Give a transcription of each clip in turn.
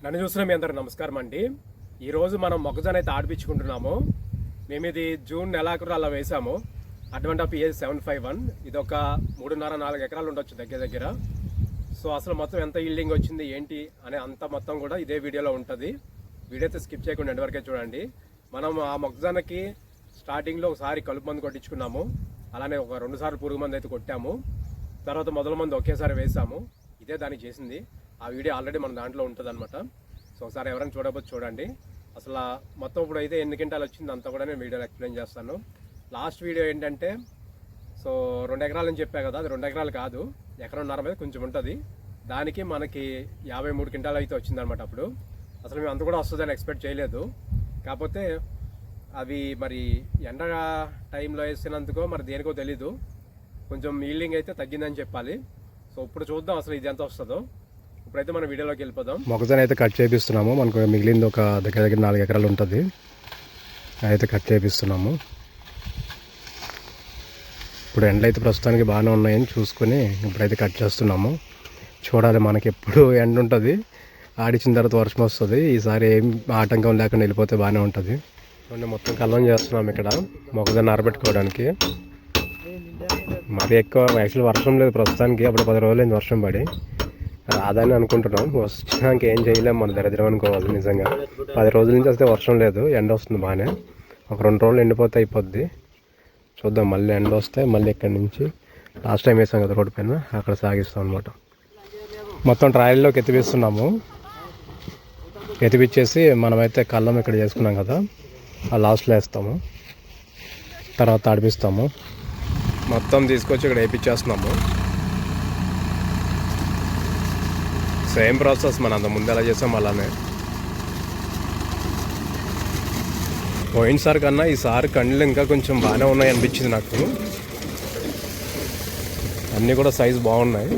నన్ను చూసిన మీ అందరూ నమస్కారం అండి. ఈరోజు మనం మొక్కజొన్న అయితే ఆడిపించుకుంటున్నాము. మేము ఇది జూన్ నెలాఖరు అలా వేసాము. అడ్వాంటా PS 751 ఇది ఒక 3.5-4 ఎకరాలు ఉండొచ్చు దగ్గర. సో అసలు మొత్తం ఎంత ఈల్డింగ్ వచ్చింది ఏంటి అనే అంత మొత్తం కూడా ఇదే వీడియోలో ఉంటుంది. వీడియో అయితే స్కిప్ చేయకుండా ఎండ్ వరకే చూడండి. మనం ఆ మొక్కజొన్నకి స్టార్టింగ్లో ఒకసారి కలుపు మందు కొట్టించుకున్నాము. అలానే ఒక 2 సార్లు పురుగు మందు అయితే కొట్టాము. తర్వాత మొదల మందు ఒకేసారి వేసాము. ఇదే దానికి చేసింది. ఆ వీడియో ఆల్రెడీ మన దాంట్లో ఉంటుంది అనమాట. సో ఒకసారి ఎవరైనా చూడకపోతే చూడండి. అసలు మొత్తం ఇప్పుడు అయితే ఎన్ని క్వింటాలు వచ్చింది అంతా కూడా నేను వీడియోలో ఎక్స్ప్లెయిన్ చేస్తాను. లాస్ట్ వీడియో ఏంటంటే సో 2 ఎకరాలు అని చెప్పా కదా, అది 2 ఎకరాలు కాదు, 1.5 ఎకరం మీద కొంచెం ఉంటుంది. దానికి మనకి 53 క్వింటాలు అయితే వచ్చిందనమాట. అప్పుడు అసలు మేము అంత కూడా వస్తుందని ఎక్స్పెక్ట్ చేయలేదు. కాకపోతే అవి మరి ఎండ టైంలో వేసినందుకో మరి దేనికో తెలీదు, కొంచెం ఈల్డింగ్ అయితే తగ్గిందని చెప్పాలి. సో ఇప్పుడు చూద్దాం అసలు ఇది ఎంత వస్తుందో. ఇప్పుడైతే మనం వీడియోలోకి వెళ్ళిపోదాం. మొక్కజొన్న అయితే కట్ చేపిస్తున్నాము. మనకు మిగిలింది ఒక దగ్గర 4 ఎకరాలు ఉంటుంది. అయితే కట్ చేపిస్తున్నాము. ఇప్పుడు ఎండలు అయితే ప్రస్తుతానికి బాగానే ఉన్నాయని చూసుకొని ఇప్పుడైతే కట్ చేస్తున్నాము. చూడాలి, మనకి ఎప్పుడు ఎండ ఉంటుంది, ఆడిచిన తర్వాత వర్షం వస్తుంది. ఈసారి ఏం ఆటంకం లేకుండా వెళ్ళిపోతే బాగానే ఉంటుంది. మొత్తం కల్లం చేస్తున్నాము ఇక్కడ మొక్కజొన్న ఆరబెట్టుకోవడానికి. మరి ఎక్కువ యాక్చువల్ వర్షం లేదు ప్రస్తుతానికి. అప్పుడు 10 రోజులైంది వర్షం పడి, రాదని అనుకుంటున్నాం. వచ్చినాక ఏం చేయలేము, మన దరిద్రం అనుకోవాలి. నిజంగా 10 రోజుల నుంచి వస్తే వర్షం లేదు, ఎండ వస్తుంది బాగానే. ఒక 2 రోజులు ఎండిపోతే అయిపోద్ది. చూద్దాం, మళ్ళీ ఎండ వస్తే మళ్ళీ ఇక్కడి నుంచి లాస్ట్ టైం వేసాం కదా రోడ్డు పైన, అక్కడ సాగిస్తాం అనమాట. మొత్తం ట్రయల్లోకి ఎత్తిపిస్తున్నాము. ఎత్తిపిచ్చేసి మనమైతే కళ్ళం ఇక్కడ చేసుకున్నాం కదా, ఆ లాస్ట్లో వేస్తాము, తర్వాత ఆడిపిస్తాము. మొత్తం తీసుకొచ్చి ఇక్కడ వేయించేస్తున్నాము. సేమ్ ప్రాసెస్, మనం అంత ముందు ఎలా చేసాం అలానే. పోయినసారి కన్నా ఈసారి కండ్లు ఇంకా కొంచెం బాగానే ఉన్నాయి అనిపించింది నాకు. అన్నీ కూడా సైజు బాగున్నాయి.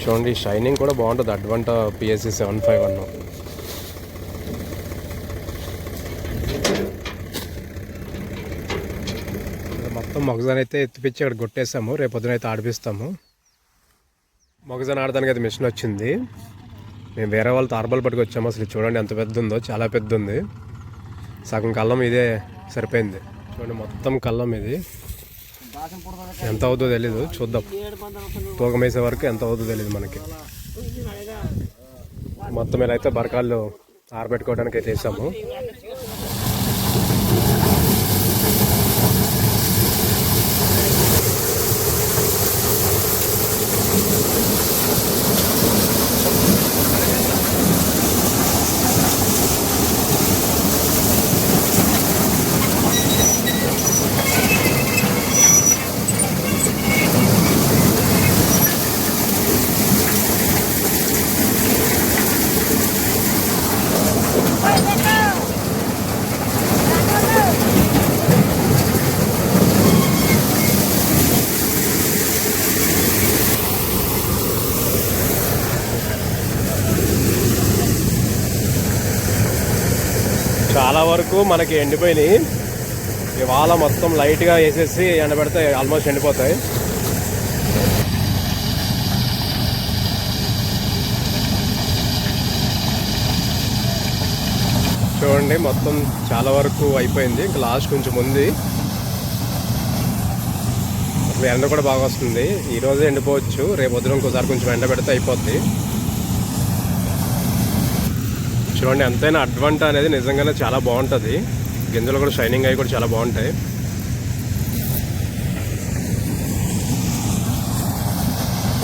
చూడండి, షైనింగ్ కూడా బాగుంటుంది. Advanta PS 751. మొత్తం మొక్కజొన్న అయితే ఎత్తిపించి ఇక్కడ కొట్టేసాము. రేపు పొద్దున అయితే ఆడిపిస్తాము. మొక్కజొన్న ఆడడానికి అయితే మిషన్ వచ్చింది. మేము వేరే వాళ్ళు తార్బల్ పట్టుకొచ్చాము. అసలు చూడండి ఎంత పెద్ద ఉందో, చాలా పెద్ద ఉంది. సగం కళ్ళం ఇదే సరిపోయింది. చూడండి మొత్తం కళ్ళం ఇది. ఎంత అవుతుందో తెలీదు, చూద్దాం. తూకం వేసే వరకు ఎంత అవుతుందో తెలీదు మనకి. మొత్తం ఇలా అయితే బరకాళ్ళు ఆరబెట్టుకోవడానికి అయితే వేసాము. చాలా వరకు మనకి ఎండిపోయినాయి. ఇవాళ మొత్తం లైట్గా వేసేసి ఎండబెడితే ఆల్మోస్ట్ ఎండిపోతాయి. చూడండి మొత్తం చాలా వరకు అయిపోయింది. ఇంకా లాస్ట్ కొంచెం ఉంది. అసలు ఎండ కూడా బాగా వస్తుంది. ఈరోజే ఎండిపోవచ్చు, రేపు వద్దు ఇంకోసారి కొంచెం ఎండబెడితే అయిపోద్ది. చూడండి, ఎంతైనా అడ్వాంటా అనేది నిజంగానే చాలా బాగుంటుంది. గింజలు కూడా షైనింగ్ అయ్యి కూడా చాలా బాగుంటాయి.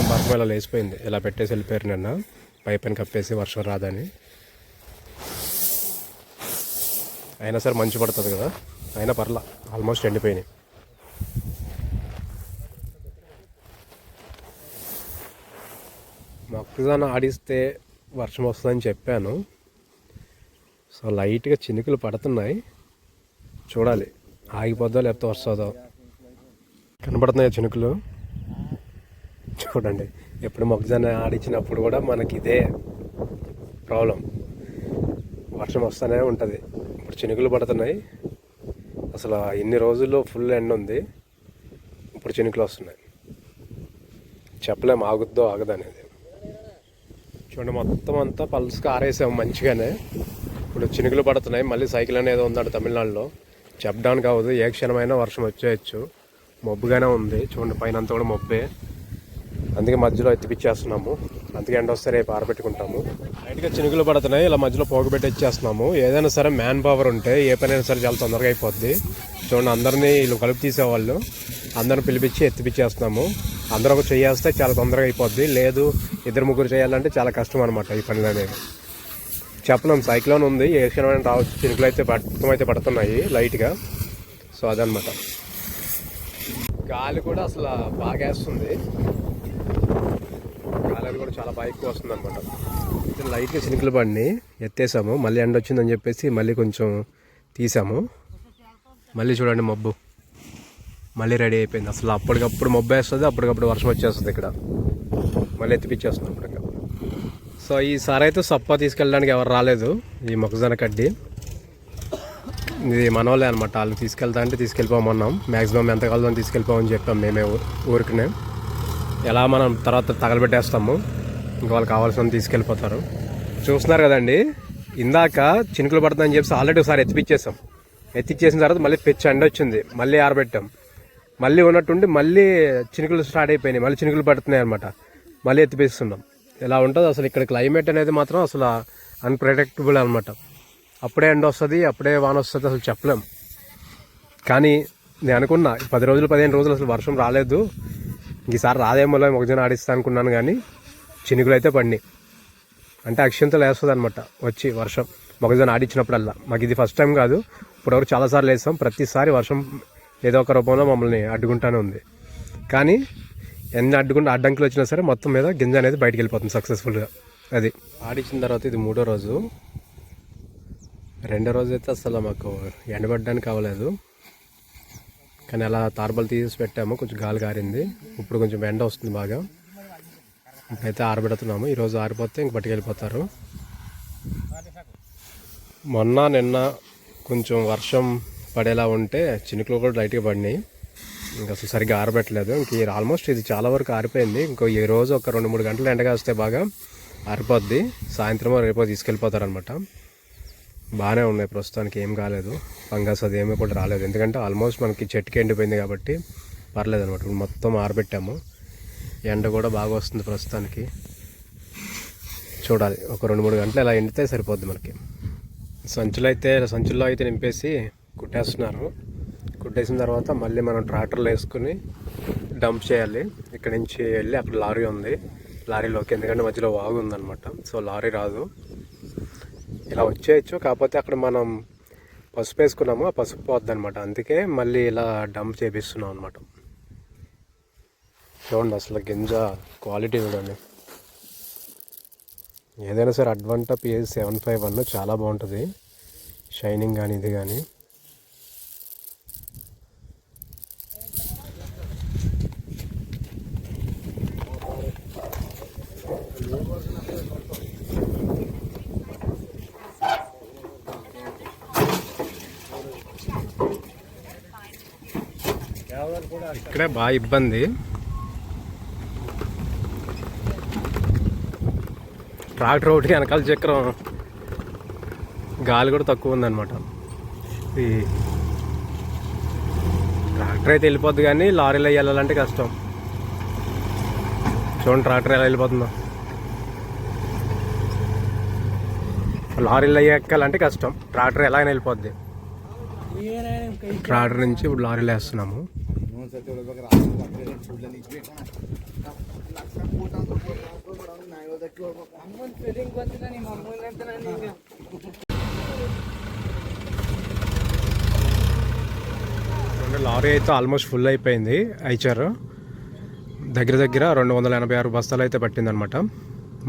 బర్ఫం ఇలా లేచిపోయింది. ఇలా పెట్టేసి వెళ్ళిపోయారు నిన్న, పైపైన కప్పేసి వర్షం రాదని. అయినా సరే మంచు పడుతుంది కదా, అయినా పర్లా, ఆల్మోస్ట్ ఎండిపోయినాయి. మొక్కజొన్న ఆడిస్తే వర్షం వస్తుందని చెప్పాను. సో లైట్గా చినుకులు పడుతున్నాయి. చూడాలి ఆగిపోద్దో లేకపోతే వస్తుందో. కనపడుతున్నాయి చినుకులు. చూడండి, ఎప్పుడు మొక్కజొన్న ఆడించినప్పుడు కూడా మనకి ఇదే ప్రాబ్లం, వర్షం వస్తూనే ఉంటుంది. ఇప్పుడు చినుకులు పడుతున్నాయి. అసలు ఇన్ని రోజుల్లో ఫుల్ ఎండ ఉంది, ఇప్పుడు చినుకులు వస్తున్నాయి. చెప్పలేము ఆగుద్దో ఆగదనేది. చూడండి మొత్తం అంతా పల్స్గా ఆరేసాము మంచిగానే. ఇప్పుడు చినుకులు పడుతున్నాయి. మళ్ళీ సైకిల్ అనేది ఉందంట తమిళనాడులో. చెప్పడానికి అవ్వదు, ఏ క్షణమైనా వర్షం వచ్చేయచ్చు. మబ్బుగానే ఉంది చూడండి, పైన అంతా కూడా మబ్బే. అందుకే మధ్యలో ఎత్తిపిచ్చేస్తున్నాము. అందుకే ఎండ వస్తే రేపు ఆరబెట్టుకుంటాము. లైట్గా చినుకులు పడుతున్నాయి, ఇలా మధ్యలో పోగబెట్టి ఇచ్చేస్తున్నాము. ఏదైనా సరే మ్యాన్ పవర్ ఉంటే ఏ పనైనా సరే చాలా తొందరగా అయిపోద్ది. చూడండి అందరినీ వీళ్ళు కలుపు తీసేవాళ్ళు అందరిని పిలిపించి ఎత్తిపిచ్చేస్తున్నాము. అందరూ ఒక చేయేస్తే చాలా తొందరగా అయిపోద్ది. లేదు 2-3 చేయాలంటే చాలా కష్టం అనమాట ఈ పనులు అనేది. చెప్పలేం, సైక్లోన్ ఉంది, ఏ క్షణమైనా రావచ్చు. చినుకులు అయితే పడుతున్నాయి లైట్గా. సో అదనమాట. గాలి కూడా అసలు బాగా వేస్తుంది. గాలి కూడా చాలా బాగా ఎక్కువ వస్తుంది అనమాట. లైట్గా చినుకులు పడిని ఎత్తేసాము. మళ్ళీ ఎండ వచ్చిందని చెప్పేసి మళ్ళీ కొంచెం తీసాము. మళ్ళీ చూడండి మబ్బు మళ్ళీ రెడీ అయిపోయింది. అసలు అప్పటికప్పుడు మబ్బు వేస్తుంది, అప్పటికప్పుడు వర్షం వచ్చేస్తుంది. ఇక్కడ మళ్ళీ ఎత్తిపిచ్చేస్తుంది అప్పటిక. సో ఈసారి అయితే సప్ప తీసుకెళ్ళడానికి ఎవరు రాలేదు. ఈ మొక్కజొన్న కడ్డీ ఇది మన వాళ్ళే అనమాట. వాళ్ళు తీసుకెళ్తా అంటే తీసుకెళ్ళిపోమన్నాం. మ్యాక్సిమం ఎంత కలదని తీసుకెళ్ళిపోమని చెప్పాం మేమే ఊరికినే. ఎలా మనం తర్వాత తగలబెట్టేస్తాము, ఇంకా వాళ్ళు కావాల్సిన తీసుకెళ్ళిపోతారు. చూస్తున్నారు కదండి, ఇందాక చినుకులు పడుతుందని చెప్పి ఆల్రెడీ ఒకసారి ఎత్తిచ్చేసిన తర్వాత మళ్ళీ పెచ్చి ఎండ వచ్చింది. మళ్ళీ ఆరబెట్టాం. మళ్ళీ ఉన్నట్టుండి మళ్ళీ చినుకులు స్టార్ట్ అయిపోయినాయి. మళ్ళీ చినుకులు పడుతున్నాయి అనమాట. మళ్ళీ ఎత్తిపిస్తున్నాం. ఇలా ఉంటుంది అసలు ఇక్కడ క్లైమేట్ అనేది మాత్రం అసలు అన్ప్రెడిక్టబుల్ అనమాట. అప్పుడే ఎండ వస్తుంది, అప్పుడే వాన వస్తుంది, అసలు చెప్పలేం. కానీ నేను అనుకున్నా 10 రోజులు 15 రోజులు అసలు వర్షం రాలేదు, ఈసారి రాదేమో మొక్కజొన్న ఆడిస్తా అనుకున్నాను. కానీ చినుకులు అయితే పడినాయి. అంటే అక్షంతలు వేస్తుంది అనమాట వచ్చి వర్షం మొక్కజొన్న ఆడించినప్పుడల్లా. మాకు ఇది ఫస్ట్ టైం కాదు, ఇప్పటివరకు చాలాసార్లు వేస్తాం. ప్రతిసారి వర్షం ఏదో ఒక రూపంలో మమ్మల్ని అడ్డుకుంటానే ఉంది. కానీ ఎన్ని అడ్డంకులు వచ్చినా సరే మొత్తం మీద గింజ అనేది బయటికి వెళ్ళిపోతుంది సక్సెస్ఫుల్గా. అది ఆడించిన తర్వాత ఇది 3వ రోజు. 2వ రోజు అయితే అసలు మాకు ఎండబడ్డానికి అవ్వలేదు. కానీ అలా తార్బలు తీసి పెట్టాము, కొంచెం గాలి కారింది. ఇప్పుడు కొంచెం ఎండ వస్తుంది బాగా. ఇప్పుడైతే ఆరబెడుతున్నాము. ఈరోజు ఆరిపోతే ఇంక పట్టుకెళ్ళిపోతారు. నిన్న కొంచెం వర్షం పడేలా ఉంటే చినుకులు కూడా లైట్గా పడినాయి. ఇంకా అసలు సరిగ్గా ఆరబెట్టలేదు. ఇంక ఆల్మోస్ట్ ఇది చాలా వరకు ఆరిపోయింది. ఇంకో ఈ రోజు ఒక 2-3 గంటలు ఎండగా వస్తే బాగా ఆరిపోద్ది. సాయంత్రమో రేపో తీసుకెళ్ళిపోతారనమాట. బాగానే ఉన్నాయి ప్రస్తుతానికి, ఏం కాలేదు. ఫంగస్ అది ఏమీ కూడా రాలేదు. ఎందుకంటే ఆల్మోస్ట్ మనకి చెట్టుకి ఎండిపోయింది కాబట్టి పర్లేదు అనమాట. ఇప్పుడు మొత్తం ఆరబెట్టాము. ఎండ కూడా బాగా వస్తుంది ప్రస్తుతానికి. చూడాలి, ఒక 2-3 గంటలు ఇలా ఎండితే సరిపోద్ది మనకి. సంచుల్లో అయితే నింపేసి కుట్టేస్తున్నారు. కుట్టేసిన తర్వాత మళ్ళీ మనం ట్రాక్టర్లు వేసుకుని డంప్ చేయాలి. ఇక్కడ నుంచి వెళ్ళి అక్కడ లారీ ఉంది, లారీలోకి. ఎందుకంటే మధ్యలో వాగు ఉందన్నమాట. సో లారీ రాదు, ఇలా వచ్చేయచ్చు. కాకపోతే అక్కడ మనం పసుపు వేసుకున్నాము, ఆ పసుపు పోద్ది అనమాట. అందుకే మళ్ళీ ఇలా డంప్ చేపిస్తున్నాం అనమాట. చూడండి అసలు గింజ క్వాలిటీ చూడండి. ఏదైనా సరే అడ్వాంటా PS 751 చాలా బాగుంటుంది. షైనింగ్ కానీ ఇది కానీ. ఇక్కడే బాగా ఇబ్బంది. ట్రాక్టర్ ఒకటి వెనకాల చక్రం గాలి కూడా తక్కువ ఉందన్నమాట. ఈ ట్రాక్టర్ అయితే వెళ్ళిపోద్ది, కానీ లారీలో వెళ్ళాలంటే కష్టం. చూడండి ట్రాక్టర్ ఎలా వెళ్ళిపోతుందో. లారీలో ఎక్కాలంటే కష్టం, ట్రాక్టర్ ఎలాగైనా వెళ్ళిపోద్ది. ట్రాక్టర్ నుంచి ఇప్పుడు లారీలో వేస్తున్నాము. లారీ అయితే ఆల్మోస్ట్ ఫుల్ అయిపోయింది. ఐచర్ దగ్గర 286 బస్తాలు అయితే పట్టిందనమాట.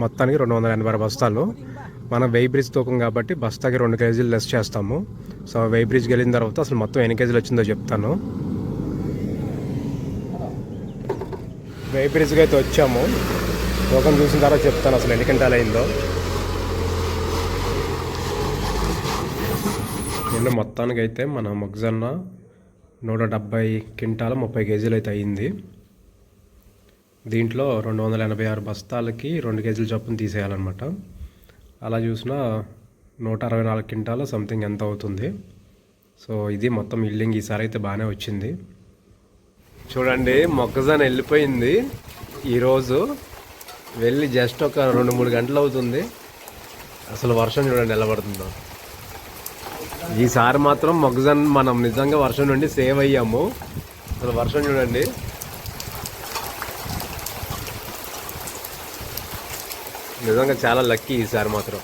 మొత్తానికి 286 బస్తాలు. మనం వెయ్యి బ్రిడ్జ్ తూకం కాబట్టి బస్తాకి 2 కేజీలు లెస్ చేస్తాము. సో వెయ్యి బ్రిడ్జ్కి వెళ్ళిన తర్వాత అసలు మొత్తం ఎన్ని కేజీలు వచ్చిందో చెప్తాను. వెయ్యి బ్రిడ్జ్కి అయితే వచ్చాము. తూకం చూసిన తర్వాత చెప్తాను అసలు ఎన్ని క్వింటాలు అయిందో. నిన్న మొత్తానికి అయితే మన మొక్కజొన్న 170 క్వింటాల 30 కేజీలు అయితే అయింది. దీంట్లో 286 బస్తాలకి 2 కేజీల చొప్పున తీసేయాలన్నమాట. అలా చూసినా 164 క్వింటాల సంథింగ్ ఎంత అవుతుంది. సో ఇది మొత్తం ఇల్లింగ్ ఈసారి అయితే బాగానే వచ్చింది. చూడండి మొక్కజొన్న వెళ్ళిపోయింది. ఈరోజు వెళ్ళి జస్ట్ ఒక 2-3 గంటలు అవుతుంది. అసలు వర్షం చూడండి ఎలా పడుతుందో. ఈసారి మాత్రం మొక్కజొన్న మనం నిజంగా వర్షం నుండి సేవ్ అయ్యాము. అసలు వర్షం చూడండి. నిజంగా చాలా లక్కీ ఈసారి మాత్రం.